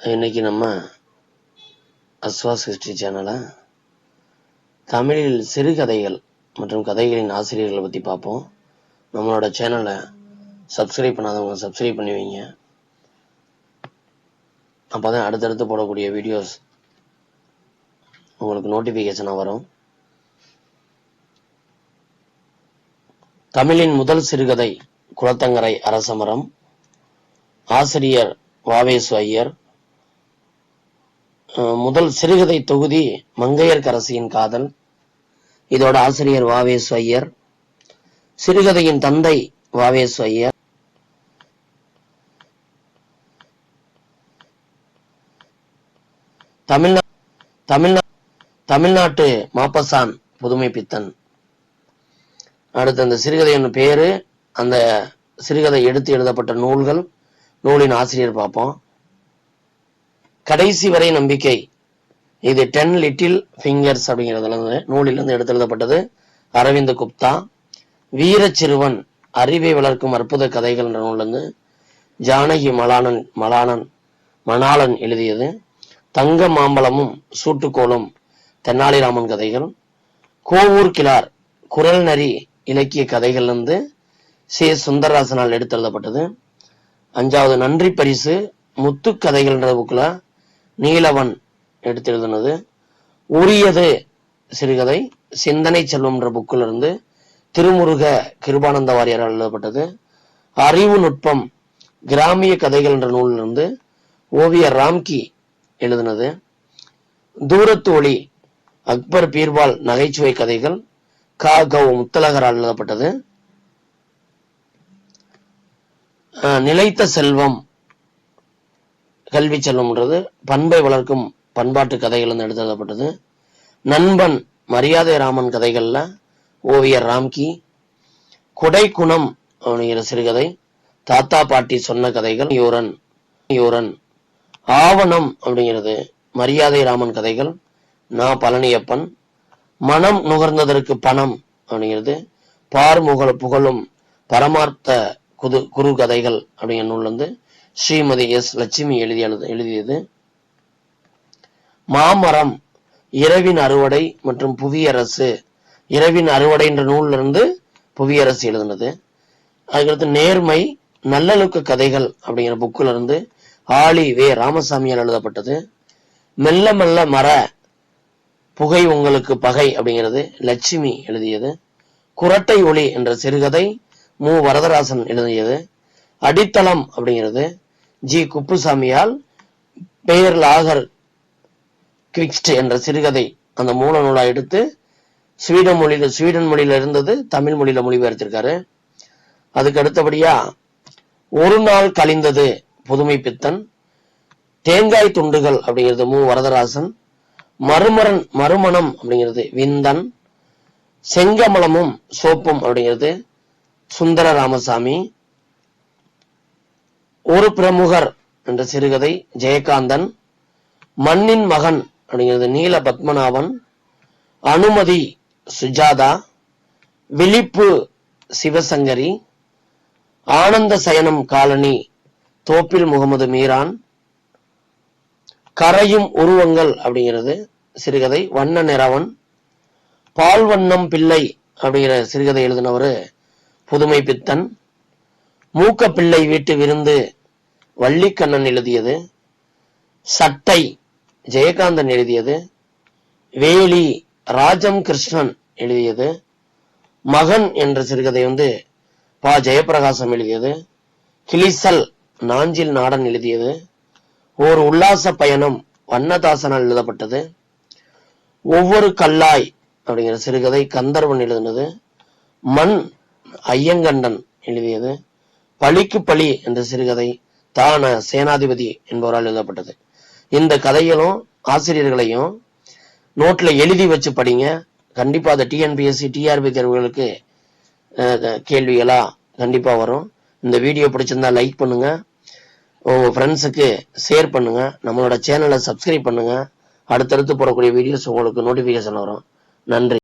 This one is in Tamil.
இன்னைக்கு நம்ம அஸ்வாஸ் ஹிஸ்டரி சேனலை தமிழில் சிறுகதைகள் மற்றும் கதைகளின் ஆசிரியர்களை பற்றி பார்ப்போம். நம்மளோட சேனலை சப்ஸ்கிரைப் பண்ணாதவங்க சப்ஸ்கிரைப் பண்ணி வைங்க. அப்போ தான் அடுத்தடுத்து போடக்கூடிய வீடியோஸ் உங்களுக்கு நோட்டிஃபிகேஷனாக வரும். தமிழின் முதல் சிறுகதை குளத்தங்கரை அரசமரம். ஆசிரியர் வாவேசு ஐயர். முதல் சிறுகதை தொகுதி மங்கையர்க்கரசியின் காதல். இதோட ஆசிரியர் வாவேசு ஐயர். சிறுகதையின் தந்தை வாவேசு ஐயர். தமிழ்நாட்டு மாப்பசான் புதுமை பித்தன். அடுத்து அந்த சிறுகதையின் பேரு, அந்த சிறுகதை எடுத்து எழுதப்பட்ட நூல்கள், நூலின் ஆசிரியர் பார்ப்போம். கடைசி வரை நம்பிக்கை, இது 10 லிட்டில் ஃபிங்கர்ஸ் அப்படிங்கிறதுல நூலிலிருந்து எடுத்து எழுதப்பட்டது. அரவிந்த் குப்தா. வீர சிறுவன், அறிவை வளர்க்கும் அற்புத கதைகள் என்ற நூலிலிருந்து ஜானகி மணாளன் எழுதியது. தங்க மாம்பழமும் சூட்டுக்கோளும் தென்னாலிராமன் கதைகள். கோவூர் கிளார், குரல் நரி இலக்கிய கதைகள்லிருந்து சுந்தரராசனால் எடுத்து எழுதப்பட்டது. 5வது நன்றி பரிசு முத்து கதைகள் என்ற புக்கில் நீலவன் எடுத்து எழுதுனது. உரியது சிறுகதை சிந்தனை செல்வம் என்ற புக்கில் இருந்து திருமுருக கிருபானந்த வாரியாரால் எழுதப்பட்டது. அறிவு நுட்பம் கிராமிய கதைகள் என்ற நூலிலிருந்து ஓவியர் ராம்கி எழுதினது. தூரத்து ஒளி அக்பர் பீர்பால் நகைச்சுவை கதைகள் முத்தலகரால் எழுதப்பட்டது. நிலைத்த செல்வம் கல்வி செல்வம்ன்றது பண்பை வளர்க்கும் பண்பாட்டு கதைகள் எடுத்து எழுதப்பட்டது. நண்பன் மரியாதை ராமன் கதைகள்ல ஓவியர் ராம்கி. கொடைக்குணம் அப்படிங்கிற சிறுகதை தாத்தா பாட்டி சொன்ன கதைகள் யூரன். ஆவணம் அப்படிங்கிறது மரியாதை ராமன் கதைகள் பழனியப்பன். மனம் நுகர்ந்ததற்கு பணம் அப்படிங்கிறது புகழும் பரமார்த்த குரு கதைகள் அப்படிங்கிற நூல் வந்து ஸ்ரீமதி எஸ் லட்சுமி எழுதியது. மாமரம் இரவின் அறுவடை மற்றும் புவியரசு, இரவின் அறுவடை என்ற நூல்ல இருந்து புவியரசு எழுதினது. அதுக்கடுத்து நேர்மை நல்லொழுக்க கதைகள் அப்படிங்கிற புக்குல இருந்து ஆலி வே ராமசாமியால் எழுதப்பட்டது. மெல்ல மெல்ல மர புகை உங்களுக்கு பகை அப்படிங்கிறது லட்சுமி எழுதியது. குரட்டை ஒளி என்ற சிறுகதை வரதராசன் எழுதியது. அடித்தளம் அப்படிங்கிறது ஜி குப்புசாமியால் பெயர் லாகர் குவிக்ஸ்ட் என்ற சிறுகதை அந்த மூல நூலா எடுத்து ஸ்வீடன் மொழியில இருந்தது தமிழ் மொழியில மொழிபெயர்த்திருக்காரு. அதுக்கு அடுத்தபடியா ஒரு நாள் கழிந்தது புதுமை பித்தன். தேங்காய் துண்டுகள் அப்படிங்கிறது வரதராசன். மறுமணம் அப்படிங்கிறது விந்தன். செங்கமலமும் சோப்பும் அப்படிங்கிறது சுந்தர ராமசாமி. ஒரு பிரமுகர் என்ற சிறுகதை ஜெயகாந்தன். மண்ணின் மகன் அப்படிங்கிறது நீல பத்மநாபன். அனுமதி சுஜாதா. விழிப்பு சிவசங்கரி. ஆனந்த சயனம் காலனி தோப்பில் முகமது மீரான். கரையும் உருவங்கள் அப்படிங்கிறது சிறுகதை வண்ண நிறவன். பால்வண்ணம் பிள்ளை அப்படிங்கிற சிறுகதை எழுதினவர் புதுமை பித்தன். மூக்க பிள்ளை வீட்டு விருந்து வள்ளிக்கண்ணன் எழுதியது. சட்டை ஜெயகாந்தன் எழுதியது. வேலி ராஜம் கிருஷ்ணன் எழுதியது. மகன் என்ற சிறுகதை வந்து ஜெயபிரகாசம் எழுதியது. கிளிசல் நாஞ்சில் நாடன் எழுதியது. ஓர் உல்லாச பயணம் வண்ணதாசனால் எழுதப்பட்டது. ஒவ்வொரு கல்லாய் அப்படிங்கிற சிறுகதை கந்தர்வன் எழுதினது. மண் ஐயங்கண்டன் எழுதியது. பழிக்கு பழி என்ற சிறுகதை தான சேனாதிபதி என்பவரால் எழுதப்பட்டது. இந்த கதைகளும் ஆசிரியர்களையும் நோட்ல எழுதி வச்சு படிங்க. கண்டிப்பா அந்த டிஎன்பிஎஸ்சி டிஆர்பி தேர்வுகளுக்கு கேள்விகளா கண்டிப்பா வரும். இந்த வீடியோ பிடிச்சிருந்தா லைக் பண்ணுங்க, உங்க ஃப்ரெண்ட்ஸுக்கு ஷேர் பண்ணுங்க, நம்மளோட சேனலை சப்ஸ்கிரைப் பண்ணுங்க. அடுத்தடுத்து போடக்கூடிய வீடியோஸ் உங்களுக்கு நோட்டிபிகேஷன் வரும். நன்றி.